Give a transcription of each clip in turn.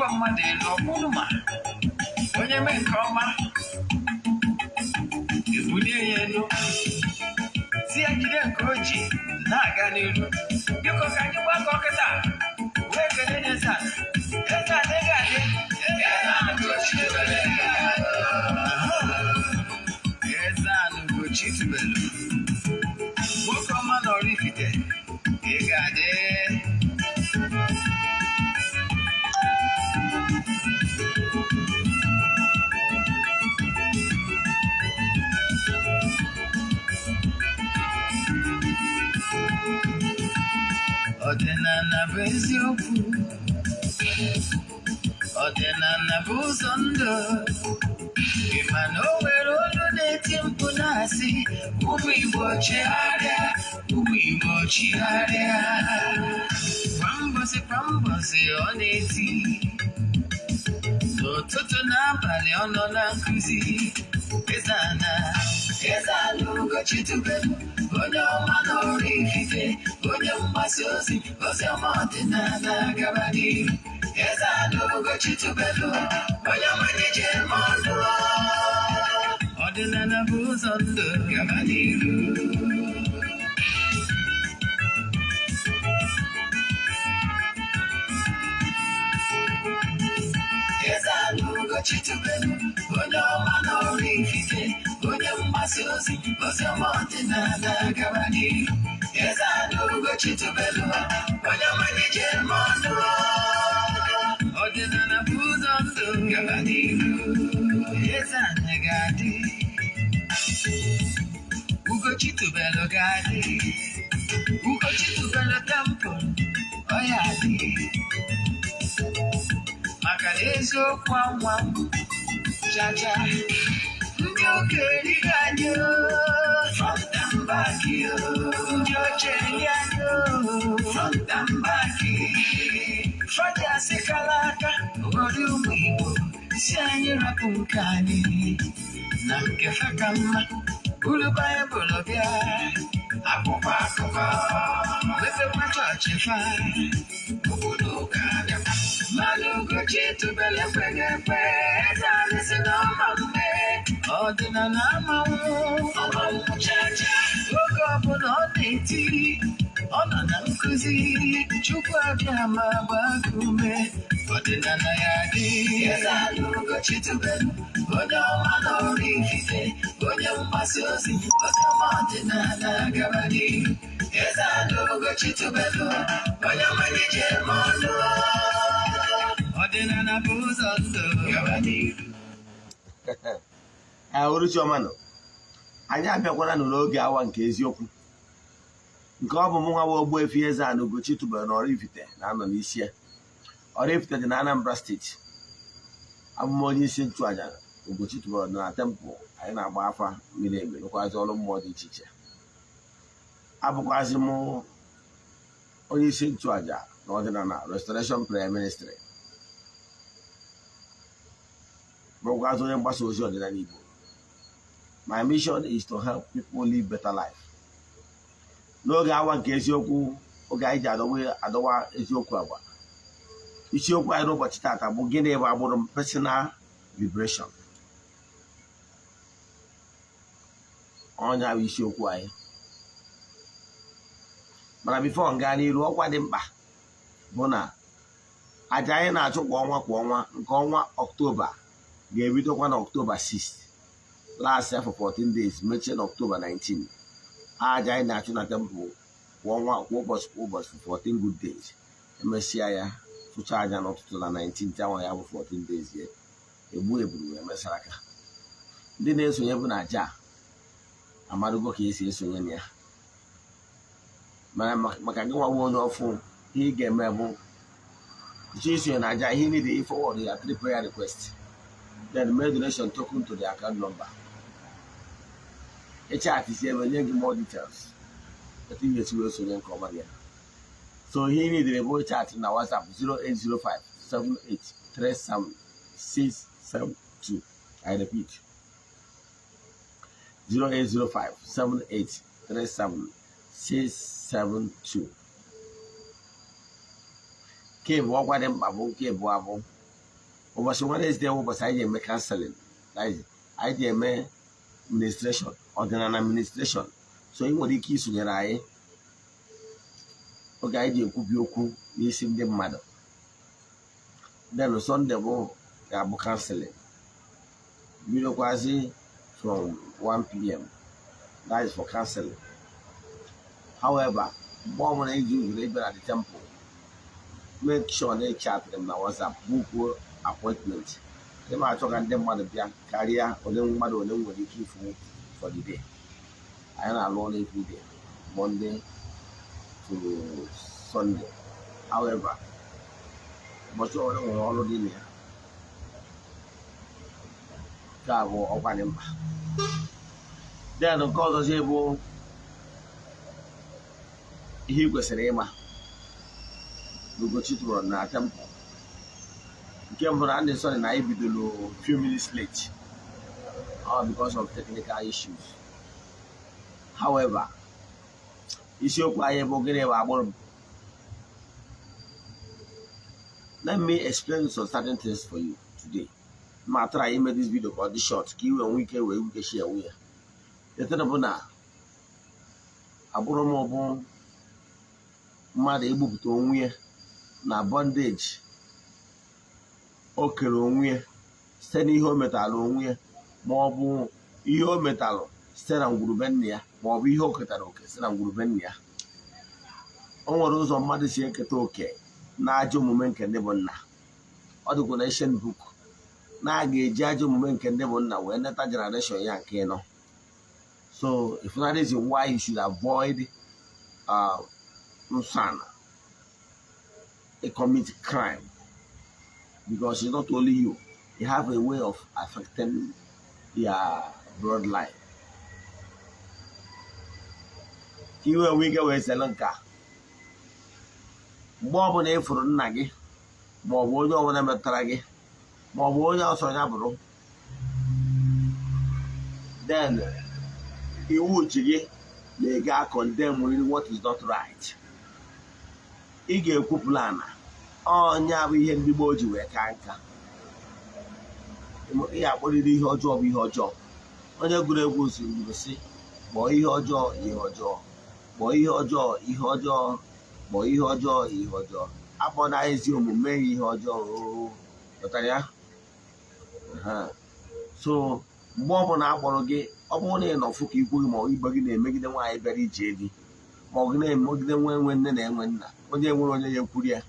Igbo mmadụ elu ọkwụnụma onye mee nke ọma ebulie ya elu si ya jide nke o ji na-aga n'iru biko ka anyị gbakọ kịta wee kele Eze-Ana Eze-Ana ị ga-adị Eze-Ana Ugochi Eze-Ana Ugochi tubelu nwoke ọma na oraifite ị ga-adị Odinana bụ eziokwu Odinana bụ ụzọ ndụ ịma na o nwere olu na-eti mkpu na-asị ụmụ Igbo chigharịa ụmụ Igbo chigharịa kwa mbọsị ọ na-eti n'ụtụtụ n'abalị ọ nọ na nkụzi Eze-Ana Ugochi tubelu onye ọma na oraifite onye mgbasa ozi ọma ọdịnala gaba n'ihu Eze-Ana Ugochi tubelu onye ọmalije eme ọnụ ọdịnala bụ ụzọ ndụ gaba n'ihu Eze-Ana Ugochi tubelu onye ọma na oraifite onye mgbasa ozi ọma ọdịnala gaba n'ihu Eze-Ana Ugochi tubelu onye ọmalije eme ọnụ ọdịnala bụ ụzọ ndụ gaba n'ihu Eze-Ana ga-adị Ugochi tubelu ga-adị Ugochi tubelu tempụl ọ ya adị maka na eziokwu anwa jaja ndị okenye anyị front and back ndị ochie anyị front and back fadi asịkala aka ụfọdụ ụmụ Igbo si anyị rapụ nke anyị na nke fa ka mma buru Baịbụl bịa akwụkwọ akụkọ mepekwa chọọchị fa obodo ụka bịakwa mmanụ Ugochi tubelu ekweghị ekwe Eze-Ana si n'ọma mme ọdịnala amanwụ chacha oge ọbụla ọ na-eti ọ nọ na nkụzi Chukwu abịa ma gbaa gị ume ọdịnala ya dị Eze-Ana Ugochi tubelu onye ọma na oraifite onye mgbasa ozi ọma ọdịnala gaba n'ihu Eze-Ana Ugochi tubelu onye ọmalije eme ọnụ ọdịnala bụ ụzọ ndụ gaba n'ihu Uruchiọma nọ anyị abịakwara n'oge awa nke eziokwu nke ọ bụ mụ nwa Ogbuefi Eze-Ana Ugochi tubelu na oraifite na-anọ n'isi ya oraifite dị na Anambra steeti abụ m onye isi nchụaja Ugochi tubelu na tempụl anyị na-agba afa mmiri emi rụkwazi ọrụ mmụọ dị iche iche abụkwazi m onye isi nchụaja na ọdịnala Restoration Prayer Ministry bụkwazi onye mgbasa ozi ọdịnala Igbo. My mission is to help people live better life. N'oge awa nke eziokwu oge anyị ji adọwa eziokwu agwa isiokwu anyị n'ụbọchị tata bụ gịnị bụ Agburum personal liberation ọnya bụ isiokwu anyị mana bifo nga n'iru ọkwa dị mkpa bụ na aja anyị na-achụ kwa ọnwa nke ọnwa Ọktoba ga-ebidokwa na Ọktoba 6 last year for 14 days mechie na Ọktoba 19 aja anyị na-achụ na tempụl kwa ụbọchị for 14 good days emesịa ya tụcha aja n'ụtụtụ na 19 awa ya bụ 14 days ya eburu emesara aka ndị na-esonye bụ na aja amadugo ka esi esonye na ya maka gị nwawo onye ọfụ ihe ị ga-eme bụ isonye na aja ihe niile forward ya 3 prayer request then make donation token to the account number chat isi ebe nye gị more details etu ihe esi wee sonye nke ọma ya so ihe niile bụ chat na WhatsApp 08057837672 I repeat 08057837672 nke bụ ọkwa dị mkpa bụ nke bụ ụbọchị Wednesday ụbọchị anyị ga-eme counseling, anyị ga-eme administration, ọdịnala administration. So ị nwere ike isonyere anyị oge anyị ji ekwubi okwu n'isi ndị mmadụ. Then Sunday bụ ga-abụ counseling, bidokwazi from 1 p.m. That is for counseling. However, mgbe ọ bụla iji uzuru ebe na the temple, make sure na chat them na WhatsApp, book appointment. They might talk and them mother bia career or them mother or them will keep for the day. I am alone every day, Monday to Sunday. However, but you already in here. Go over them. Then of course I able he was Rema. Ugochi to na temple. Came for Anderson and I be a few minutes late. All because of technical issues. However, issue Agburum. Let me explain some certain things for you today. I try to make this video for this short. Give you a weekend where we can share with you. The thing about Agburum mmadụ egbupụta onwe ya na bondage o kere onwe ya site n'ihe o metalụ onwe ya, ma ọ bụ ihe o metalụ site na ngwurube nne ya, ma ọ bụ ihe o ketara oke site na ngwurube nne ya. O nwere ụzọ mmadụ si eketa oke na ajọ omume nke ndị bụ nna. Ọ dịkwa na ancient book na a ga-eji ajọ omume nke ndị bụ nna wee neta generation ya nke ịnọ. So if that is why you should avoid son, a commit crime, because it's not only you, you have a way of affecting your bloodline. You are weak away Selanka. Bob and for Nagi, Bob Wojo and Amatragi, Bob Wojo Sonabro. Then he would they got condemned with what is not right. Ị ga-ekwu plan ọnya bụ ihe ndị gboo ji wee ka nka. Ị akpọrịrị ihe ọjọọ bụ ihe ọjọọ. Onye gụrụ egwu ozugbo si kpọọ ihe ọjọọ ihe ọjọọ, kpọọ ihe ọjọọ ihe ọjọọ, kpọọ ihe ọjọọ ihe ọjọọ. Akpọ na ezi omume ihe ọjọọ. Pụtara ya? So mgbe ọ bụla akpọrọ gị, ọ bụrụ na ị nọfụ ka ikwu gị ma igbe gị na-emegide nwaanyị bịara ije edi, ma ọ gị na-emegide nwe nne na enwe nna, onye nwere onye ya ekwuru ya,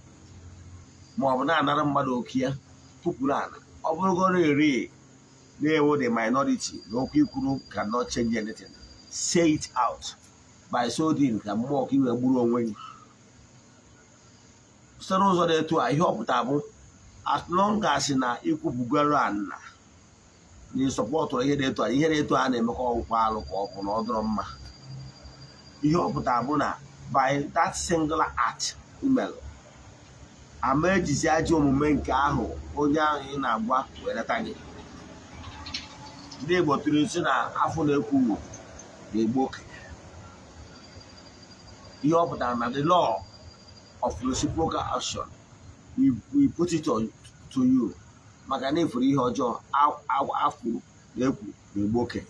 ma ọ bụ na-anara mmadụ oke ya kwupụrụ ana. Ọ bụrụgoro eri na-ewo the minority na okwu ikwuru cannot change anything. Say it out by so doing ka mmụọ ka iwe gburu onwe gị. Site n'ụzọ dị etu a, ihe ọpụta bụ as long as na ikwupụgoro ana na ịsọpọtụrụ ihe dị etu a, ihe dị etu a na-emekọ ọgwụkwa alụ ka ọ bụ na ọ dọrọ mma. Ihe ọpụta bụ na by that singular act email ama ejizi ajọ omume nke ahụ onye ahụ ị na-agwa wee leta gị. Ndị Igbo tụrụ isi na afọ na-ekwu na-egbu okenye. Ihe ọpụtara na the law of reciprocal action, we put it to you. Maka na ifuru ihe ọjọọ afọ na-ekwu na-egbu okenye,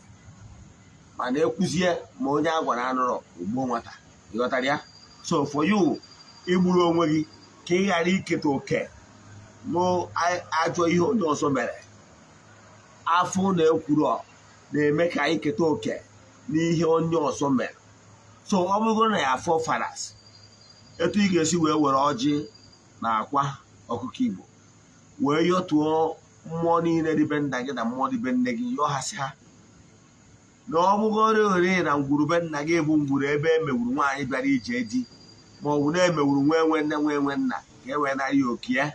ma na-ekwuzie ma onye a gwara anụrọ egbuo nwata. Ịghọtara ya? So for you igburu onwe gị ka ị ghara iketa oke n'ajọ ihe onye ọzọ mere, afọ na-ekwuru na-eme ka anyị keta oke n'ihe onye ọzọ mere. So ọ bụrụ na ya forefathers, etu ị ga-esi wee were ọjị na akwa ọkụkọ Igbo wee yọtuo mmụọ niile dị be nna gị na mmụọ dị be nne gị, yọghasị ha na ọ bụgoro ore na ngwurube nna gị bụ ngwuru ebe emewuru nwaanyị bịara ije di, ma ọ bụ na-emewuru nwa enwe nne nwa enwe nna ka e wee narị oke ya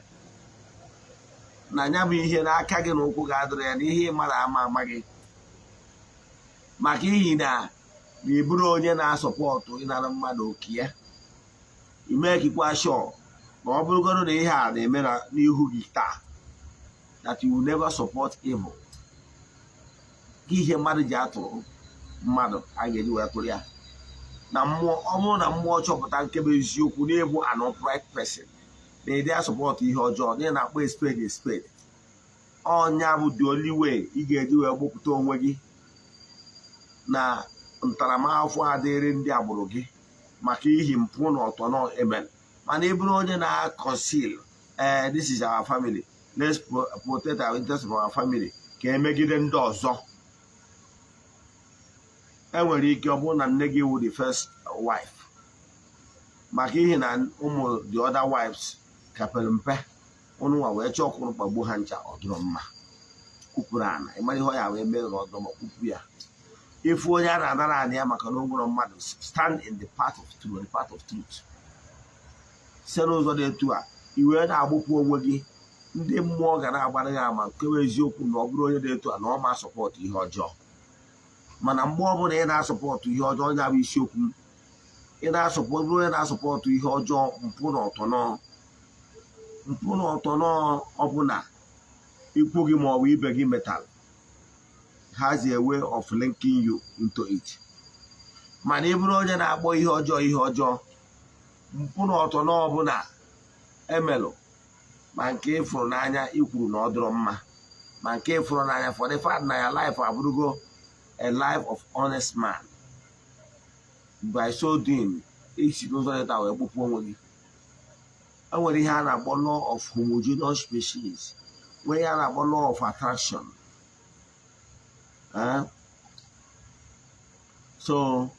na anya bụ ihe n'aka gị na ụkwụ ga-adụrụ ya na ihe mara ama gị, maka ihi na ịbụrụ onye na-asọpọtụ ịnara mmadụ oke ya. Ime kikwa sure na ọ bụrụgoro na ihe a na-eme n'ihu gị taa, that you will never support evil. Ihe mmadụ ji atụrụ mmadụ a ga-eji wee tụrụ ya na mmụọ. Ọ bụrụ na mmụọ chọpụta nke bụ eziokwu na-ebu an upright person, na ịdị asọpọtụ ihe ọjọọ, na ị na-akpọ spade a spade, ọnya bụ the only way ị ga-eji wee gbupụta onwe gị na ntaramahụhụ adịrị ndị agbụrụ gị maka ihi mpụ na ọtọ na emel. Mana ị bụrụ onye na-conceal, this is our family, let's protect our interest of our family, ka emegide ndị ọzọ. Enwere ike ọ bụrụ na nne gị wụ the first wife, maka ihe na ụmụ the other wives kapere mpe, ụnụ nwa wee chọọ ọkụrụ kpagbuo ha ncha, ọ dụrụ mma kwupụrụ ana. Ị mara ihe ọ ya wee mee na ọdụ ma kwupụ ya. Ifu onye a na-anara anị ya maka na ụgwọrọ mmadụ, stand in the path of truth, the path of truth. Si n'ụzọ dị etu a, i wee na-agbụpụ onwe gị, ndị mmụọ ga na-agbara gị ama nke bụ eziokwu na ọ bụrụ onye dị etu a na ọ ma sọpọtụ ihe ọjọọ. Mana mgbe ọbụla ị na-asọpọtụ ihe ọjọọ, onye bụ isiokwu m, ị na-asọpọtụ onye na-asọpọtụ ihe ọjọọ, mpụ na ọtọnọ. Mpụ na ọtọnọ ọbụla ikwu gị ma ọ bụ ibe gị metal has a way of linking you into it. Mana ị bụrụ onye na-akpọ ihe ọjọọ, mpụ na ọtọnọ ọbụla emelụ, ma nke ịfụrụ n'anya ikwuru na ọ dịrọ mma, ma nke ịfụrụ n'anya for the fact na ya life abụrụgo a life of honest man. By so doing, isi n'ụzọ dịta wee gbupụ onwe gị. Enwere ihe a na-akpọ law of homogeneous species, nwee ihe a na-akpọ law of attraction. So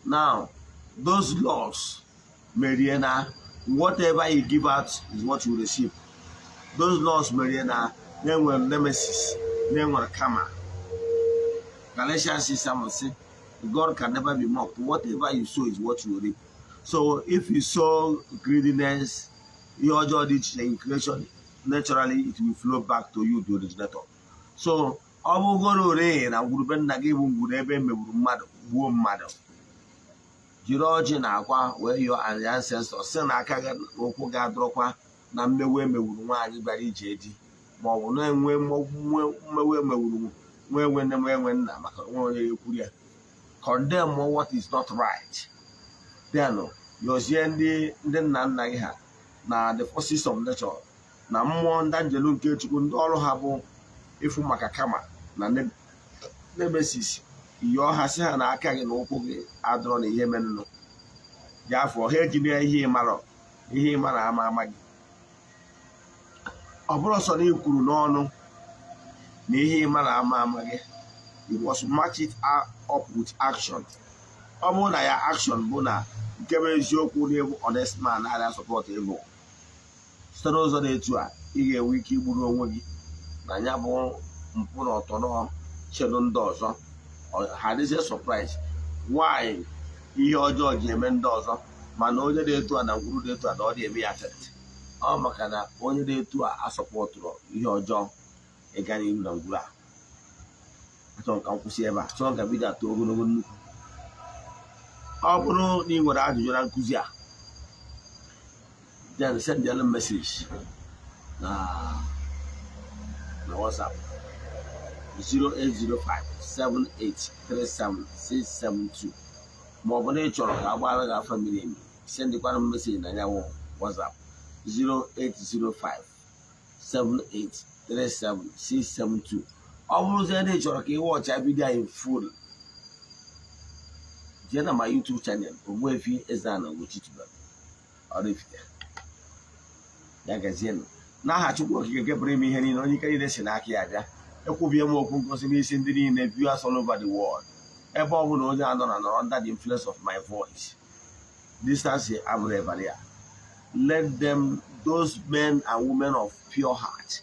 now those laws, Mariana, whatever you give out is what you receive. Those laws, Mariana, then were nemesis, then were karma. Galatians 6:7 say, God can never be mocked. Whatever you sow is what you reap. So if you sow greediness, your joy in creation, naturally it will flow back to you, the originator. So ọ bụgoro ore na ngwurube nna gị bụ ngwuru ebe megburu mmadụ, gbuo mmadụ, jiri ọjị na akwa wee yọọ ancestors si na aka gị ụkwụ gị adọrọkwa na mmewe emegburu nwaanyị bịara ije di, ma ọ bụ na-enwe mmewe emegburu nwa enwe nne ma enwe nna maka nwa onye ekwuru ya. Condemn what is not right. Then yọzie ndị nna nna gị ha na the forces of nature na mmụọ ndị anjelu nke Chukwu, ndị ọrụ ha bụ ịfụ maka kama na nemesis, yọọ ha si ha na aka gị na ụkwụ gị adọrọ na ihe menụ dị afọ ha ejide ihe ịmara ama gị. Ọ bụrụ sọ na ị kwuru n'ọnụ na ihe ịmara ama gị, you must match it up with action. Ọ bụrụ na ya action bụ na nke bụ eziokwu na-ebu honest man na-arịa support ego, site n'ụzọ dị etu a ị ga-enwe ike igburu onwe gị na ya bụ mpụ na ọtọnọ chedo ndị ọzọ. Ha dịzie surprise why ihe ọjọọ ji eme ndị ọzọ, mana onye dị etu a na ngwuru dị etu a na ọ dị eme ya affect. Ọ maka na onye dị etu a asọpọtụrụ ihe ọjọọ ịga n'ihu na ngwuru a. Achọrọ ka m kwụsị ebe a, chọrọ ka vidio atọ ogologo nnukwu. Ọ bụrụ na ị nwere ajụjụ na nkụzi a, then send a message na WhatsApp 08057837672, ma ọ bụ na ị chọrọ ka agbara gị afa mmiri emi, sendịkwara m message na ya WhatsApp 08057837672. Ọ bụrụzie na ị chọrọ ka ị wọcha vidio in full, jee na my YouTube channel Ogbuefi EZE-ANA Ugochi tubelu oraifite. Ya gazienụ n'aha Chukwu okike nke pụrụ ime ihe niile, onye ike niile si n'aka ya bịa. Ekwubie m okwu ngosi n'isi ndị niile viewers all over the world, ebe ọ bụla onye anọ na nọrọ under the influence of my voice. Distance abụrụ ebara ya. Let them, those men and women of pure heart,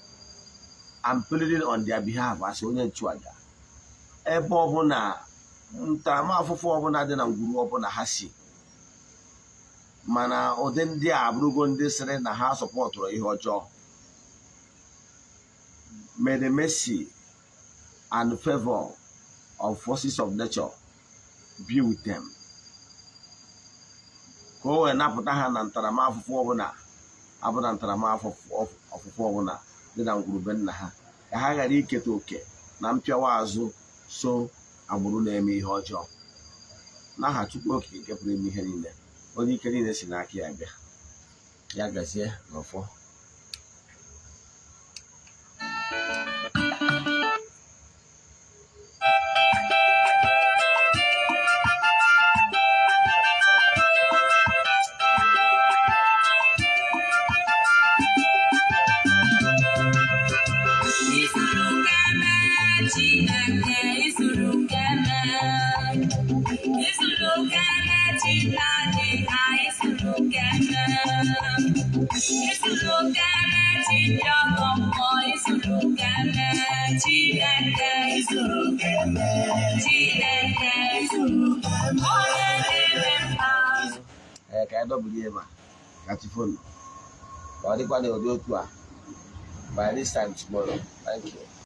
I'm pleading on their behalf as onye nchụaja, ebe ọ bụla ntaramahụhụ ọbụla dị na ngwuru ọbụla ha si, mana ụdị ndị a abụrụgo ndị sịrị na ha sọpọtụrụ ihe ọjọọ. May the mercy and favor of forces of nature be with them. Ka o wee napụta ha na ntaramahụhụ ọbụla abụna ntaramahụhụ ọbụla dị na ngwurube nna ha, ka ha ghara iketa oke na mpịawa azụ so agbụrụ na-eme ihe ọjọọ. N'aha Chukwu okike nke pụrụ ime ihe niile, onye ike niile si n'aka ya bịa. Ya gazie n'ọfọ. Isulukeme Chineke ha isulukeme. Isulukeme Chijiokompo isulukeme. Chineke isulukeme. Chineke isulukeme. Onye na-eme mma. Ka anyị dọbụrụ ihe ma ka tifonu ka ọ dịkwa n'ụdị otu a by this time tomorrow. Thank you.